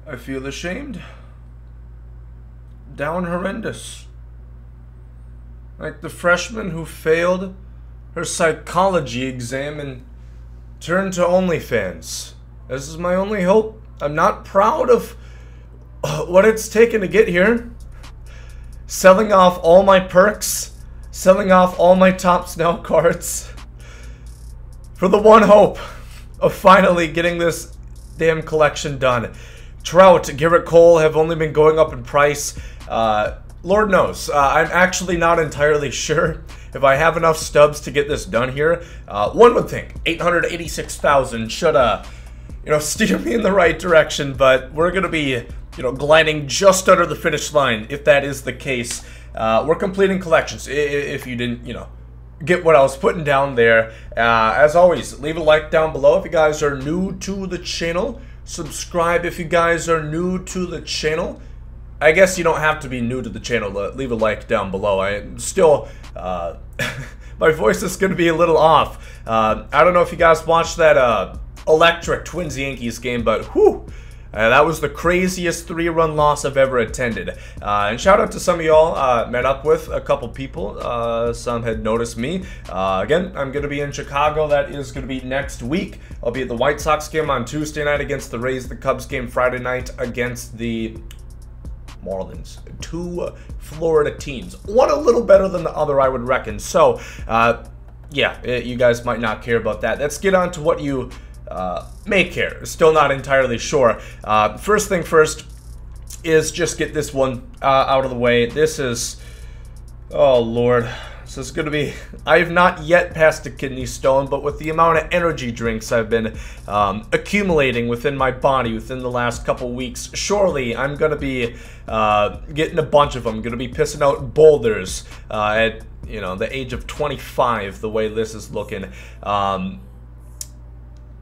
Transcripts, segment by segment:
I feel ashamed. Down horrendous. Like the freshman who failed her psychology exam and turned to OnlyFans. This is my only hope. I'm not proud of what it's taken to get here. Selling off all my perks. Selling off all my top Snell cards. For the one hope of finally getting this damn collection done. Trout, Garrett Cole have only been going up in price. Lord knows. I'm actually not entirely sure if I have enough stubs to get this done here. One would think 886,000 should, steer me in the right direction, but we're gonna be, gliding just under the finish line if that is the case. We're completing collections. If you didn't, get what I was putting down there. As always, leave a like down below if you guys are new to the channel. Subscribe if you guys are new to the channel. I guess you don't have to be new to the channel to leave a like down below. I still, my voice is going to be a little off. I don't know if you guys watched that electric Twins-Yankees game, but whew, that was the craziest 3-run loss I've ever attended. And shout out to some of y'all. Met up with a couple people. Some had noticed me. Again, I'm going to be in Chicago. That is going to be next week. I'll be at the White Sox game on Tuesday night against the Rays. The Cubs game Friday night against the Marlins. 2 Florida teams. One a little better than the other, I would reckon. So, yeah, you guys might not care about that. Let's get on to what you may care. Still not entirely sure. First thing first is just get this one out of the way. This is, oh lord, this is going to be, I have not yet passed a kidney stone, but with the amount of energy drinks I've been accumulating within my body within the last couple weeks, surely I'm going to be getting a bunch of them. I'm going to be pissing out boulders at, the age of 25, the way this is looking.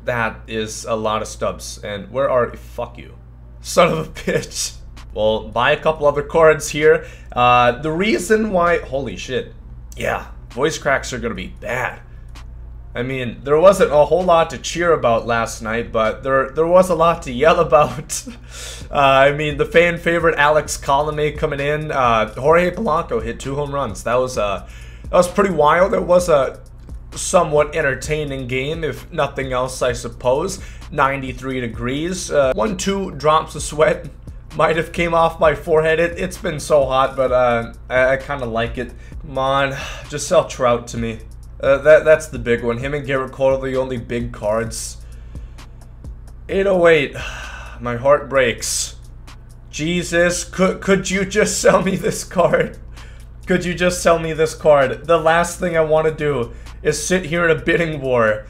That is a lot of stubs. And where are... Fuck you. Son of a bitch. Well, buy a couple other cards here. The reason why... Holy shit. Yeah, voice cracks are going to be bad. I mean, there wasn't a whole lot to cheer about last night, but there was a lot to yell about. I mean, the fan favorite Alex Colomé coming in. Jorge Polanco hit 2 home runs. That was pretty wild. It was a somewhat entertaining game, if nothing else, I suppose. 93 degrees. 1-2 drops of sweat might have came off my forehead. It's been so hot, but I kind of like it. Come on, just sell Trout to me. That's the big one. Him and Garrett Cole are the only big cards. 808. My heart breaks. Jesus, could you just sell me this card? Could you just sell me this card? The last thing I want to do is sit here in a bidding war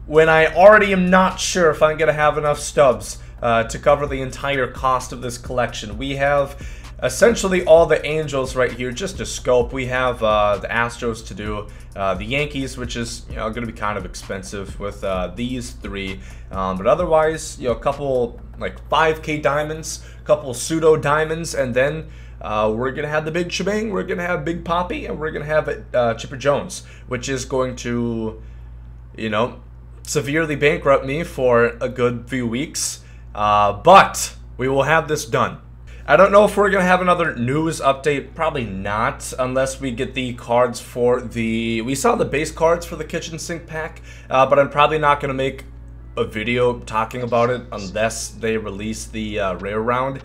when I already am not sure if I'm going to have enough stubs to cover the entire cost of this collection. We have essentially all the Angels right here, just to scope. We have the Astros to do, the Yankees, which is going to be kind of expensive with these 3, but otherwise, a couple like 5K diamonds, a couple pseudo diamonds, and then we're going to have the big shebang. We're going to have Big Poppy, and we're going to have Chipper Jones, which is going to, severely bankrupt me for a good few weeks. But we will have this done. I don't know if we're going to have another news update. Probably not, unless we get the cards for the... We saw the base cards for the kitchen sink pack, but I'm probably not going to make a video talking about it unless they release the rare round.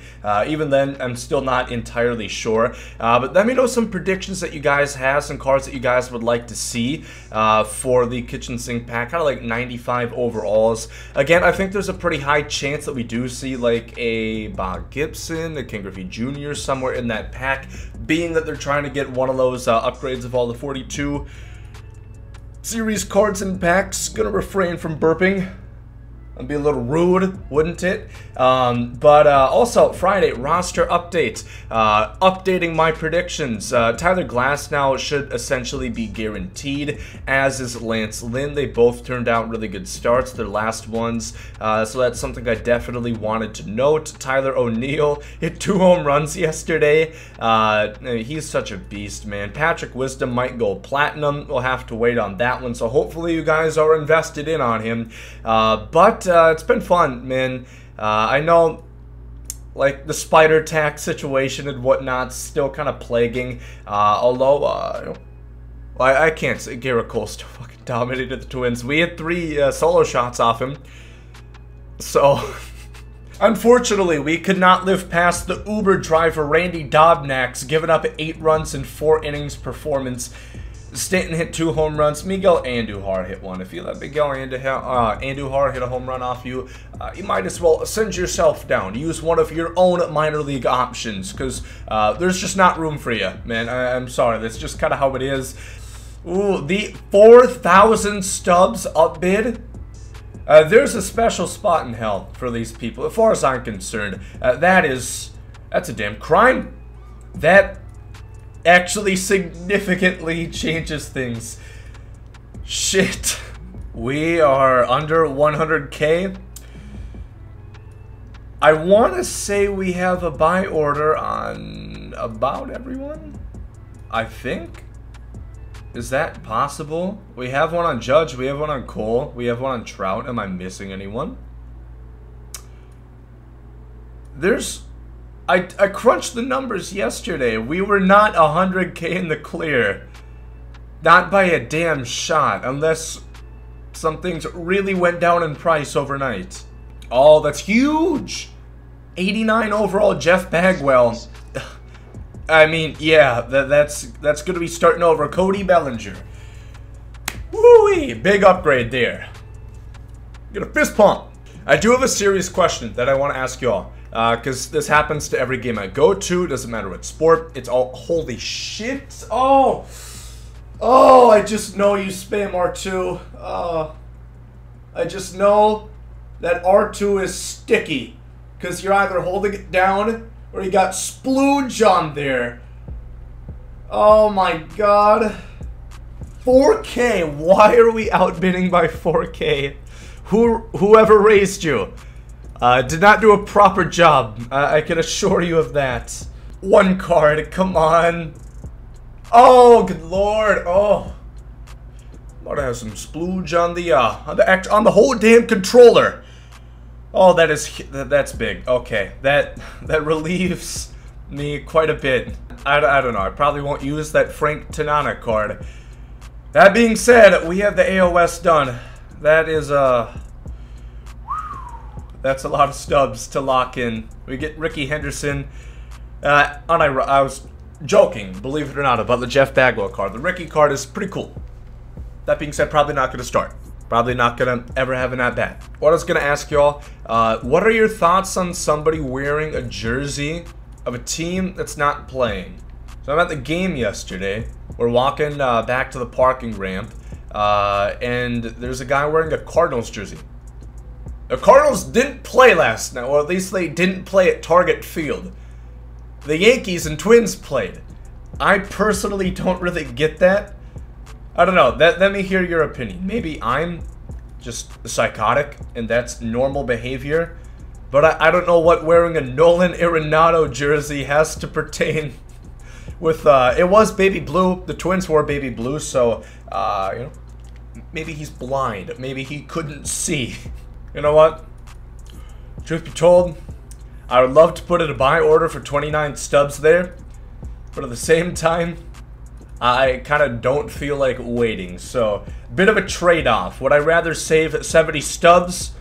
Even then, I'm still not entirely sure. But let me know some predictions that you guys have, some cards that you guys would like to see for the kitchen sink pack. Kind of like 95 overalls. Again, I think there's a pretty high chance that we do see like a Bob Gibson, a Ken Griffey Jr. somewhere in that pack, being that they're trying to get one of those upgrades of all the 42 series cards and packs. Gonna refrain from burping. That'd be a little rude, wouldn't it? But also, Friday, roster update. Updating my predictions. Tyler Glasnow should essentially be guaranteed, as is Lance Lynn. They both turned out really good starts, their last ones. So that's something I definitely wanted to note. Tyler O'Neill hit 2 home runs yesterday. He's such a beast, man. Patrick Wisdom might go platinum. We'll have to wait on that one. So hopefully you guys are invested in on him. But it's been fun, man. I know like the spider tax situation and whatnot still kind of plaguing. Although, I can't say Garrett Cole still fucking dominated the Twins. We had 3 solo shots off him. So, unfortunately, we could not live past the Uber driver Randy Dobnak's giving up 8 runs in 4 innings performance. Stanton hit 2 home runs. Miguel Andujar hit 1. If you let Miguel Andujar hit a home run off you, you might as well send yourself down. Use one of your own minor league options, because there's just not room for you, man. I'm sorry. That's just kind of how it is. Ooh, the 4,000 Stubs upbid. There's a special spot in hell for these people, as far as I'm concerned. That's a damn crime. That actually significantly changes things. Shit. We are under 100K. I want to say we have a buy order on about everyone, I think. Is that possible? We have one on Judge, we have one on Cole, we have one on Trout. Am I missing anyone? I crunched the numbers yesterday. We were not 100K in the clear. Not by a damn shot, unless some things really went down in price overnight. Oh, that's huge! 89 overall Jeff Bagwell. I mean, yeah, that's going to be starting over. Cody Bellinger. Woo-wee! Big upgrade there. Get a fist pump. I do have a serious question that I want to ask y'all. Because this happens to every game I go to. Doesn't matter what sport. It's all... Holy shit. Oh, I just know you spam R2. I just know that R2 is sticky. Because you're either holding it down or you got splooge on there. Oh my god. 4K. Why are we outbidding by 4K? Whoever raised you did not do a proper job. I can assure you of that. 1 card. Come on. Oh, good lord. Oh. I'm about to have some splooge on the whole damn controller. Oh, that's big. Okay, that relieves me quite a bit. I don't know. I probably won't use that Frank Tanana card. That being said, we have the AOS done. That is that's a lot of Stubs to lock in. We get Ricky Henderson. I was joking, believe it or not, about the Jeff Bagwell card. The Ricky card is pretty cool. That being said, probably not going to start. Probably not going to ever have an at-bat. What I was going to ask y'all, what are your thoughts on somebody wearing a jersey of a team that's not playing? So I'm at the game yesterday. We're walking back to the parking ramp, and there's a guy wearing a Cardinals jersey. The Cardinals didn't play last night, or at least they didn't play at Target Field. The Yankees and Twins played. I personally don't really get that. I don't know. Let me hear your opinion. Maybe I'm just psychotic and that's normal behavior. But I don't know what wearing a Nolan Arenado jersey has to pertain with, it was baby blue. The Twins wore baby blue, so, you know, maybe he's blind. Maybe he couldn't see. You know what? Truth be told, I would love to put in a buy order for 29 Stubs there. But at the same time, I kind of don't feel like waiting, so bit of a trade-off. Would I rather save 70 Stubs,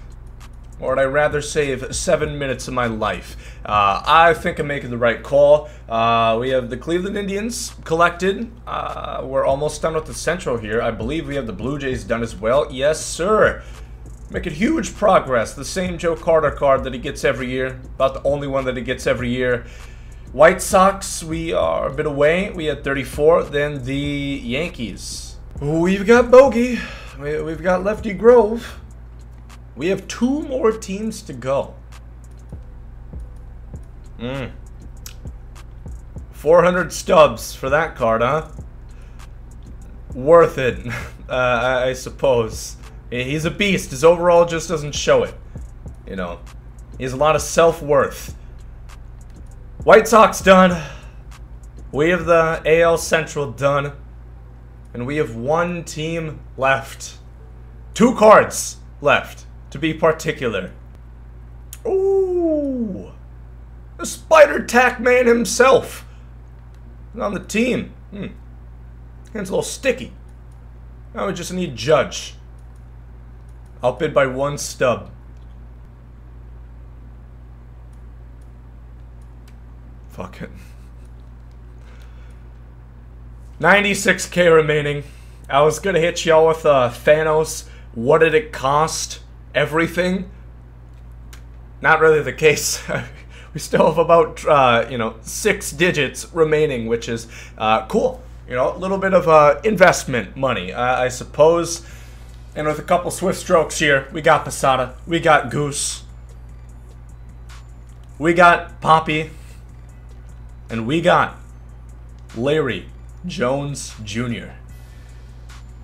or would I rather save 7 minutes of my life? I think I'm making the right call. We have the Cleveland Indians collected. We're almost done with the Central here. I believe we have the Blue Jays done as well. Yes, sir. Making huge progress. The same Joe Carter card that he gets every year. About the only one that he gets every year. White Sox, we are a bit away. We had 34. Then the Yankees. We've got Bogey. We've got Lefty Grove. We have 2 more teams to go. 400 Stubs for that card, huh? Worth it, I suppose. He's a beast. His overall just doesn't show it. You know, he has a lot of self-worth. White Sox done. We have the AL Central done. And we have 1 team left. 2 cards left, to be particular. Ooh. The Spider Tack Man himself is on the team. Hand's a little sticky. Now we just need Judge. Outbid by 1 stub. Fuck it. 96k remaining. I was gonna hit y'all with Thanos. What did it cost? Everything? Not really the case. We still have about, 6 digits remaining, which is cool. You know, a little bit of investment money, I suppose. And with a couple swift strokes here, we got Posada, we got Goose, we got Poppy, and we got Larry Jones Jr.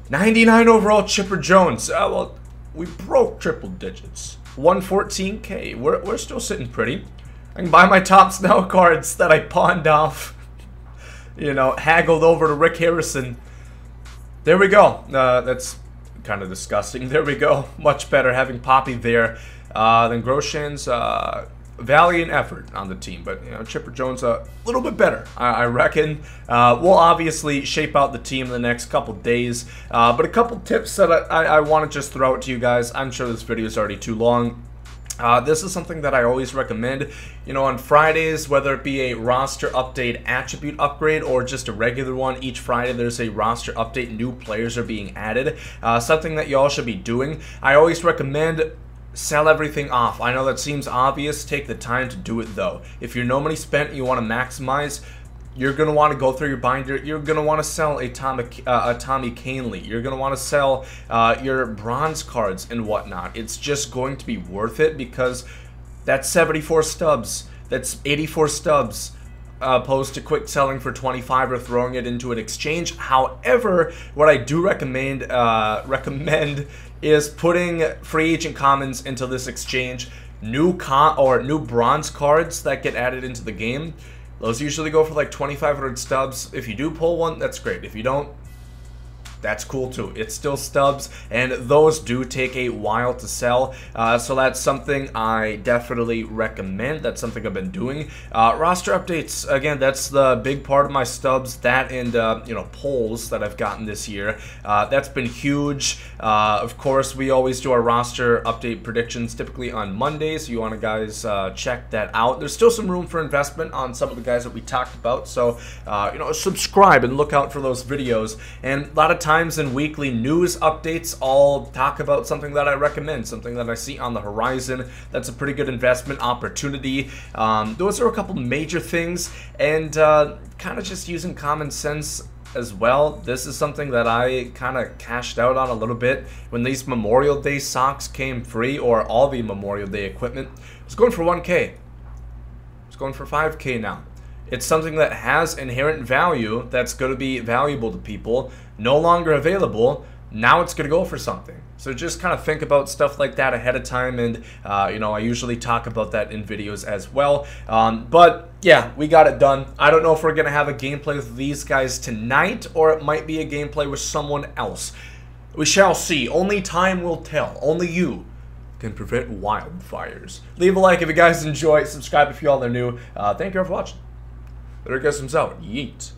99 overall Chipper Jones. Well, we broke triple digits. 114k. We're still sitting pretty. I can buy my Topps Now cards that I pawned off. You know, haggled over to Rick Harrison. There we go. That's kind of disgusting. There we go. Much better having Poppy there than Grosjean's valiant effort on the team. But, you know, Chipper Jones a little bit better, I reckon. We'll obviously shape out the team in the next couple days. But a couple tips that I want to just throw out to you guys. I'm sure this video is already too long. This is something that I always recommend. You know, on Fridays, whether it be a roster update attribute upgrade or just a regular one, each Friday there's a roster update. New players are being added. Something that y'all should be doing. I always recommend sell everything off. I know that seems obvious. Take the time to do it, though. If you're no money spent and you want to maximize, you're going to want to go through your binder. You're going to want to sell a Tommy Kahnle. You're going to want to sell your bronze cards and whatnot. It's just going to be worth it because that's 74 stubs. That's 84 stubs. Opposed to quick selling for 25 or throwing it into an exchange. However, what I do recommend is putting free agent commons into this exchange. New bronze cards that get added into the game. Those usually go for like 2,500 stubs. If you do pull one, that's great. If you don't, that's cool too. It's still stubs, and those do take a while to sell. So that's something I definitely recommend. That's something I've been doing. Roster updates, again, that's the big part of my stubs. That and polls that I've gotten this year. That's been huge. Of course, we always do our roster update predictions typically on Mondays. So you want to guys check that out. There's still some room for investment on some of the guys that we talked about. So subscribe and look out for those videos. And a lot of times in weekly news updates, I'll talk about something that I recommend, something that I see on the horizon that's a pretty good investment opportunity. Those are a couple major things, and kind of just using common sense as well. This is something that I kind of cashed out on a little bit when these Memorial Day socks came free, or all the Memorial Day equipment. I was going for 1K. It's going for 5K now. It's something that has inherent value that's going to be valuable to people. No longer available. Now it's going to go for something. So just kind of think about stuff like that ahead of time, and I usually talk about that in videos as well. But yeah, we got it done. I don't know if we're going to have a gameplay with these guys tonight, or it might be a gameplay with someone else. We shall see. Only time will tell. Only you can prevent wildfires. Leave a like if you guys enjoy. Subscribe if you all are new. Thank you all for watching. There goes himself. Yeet.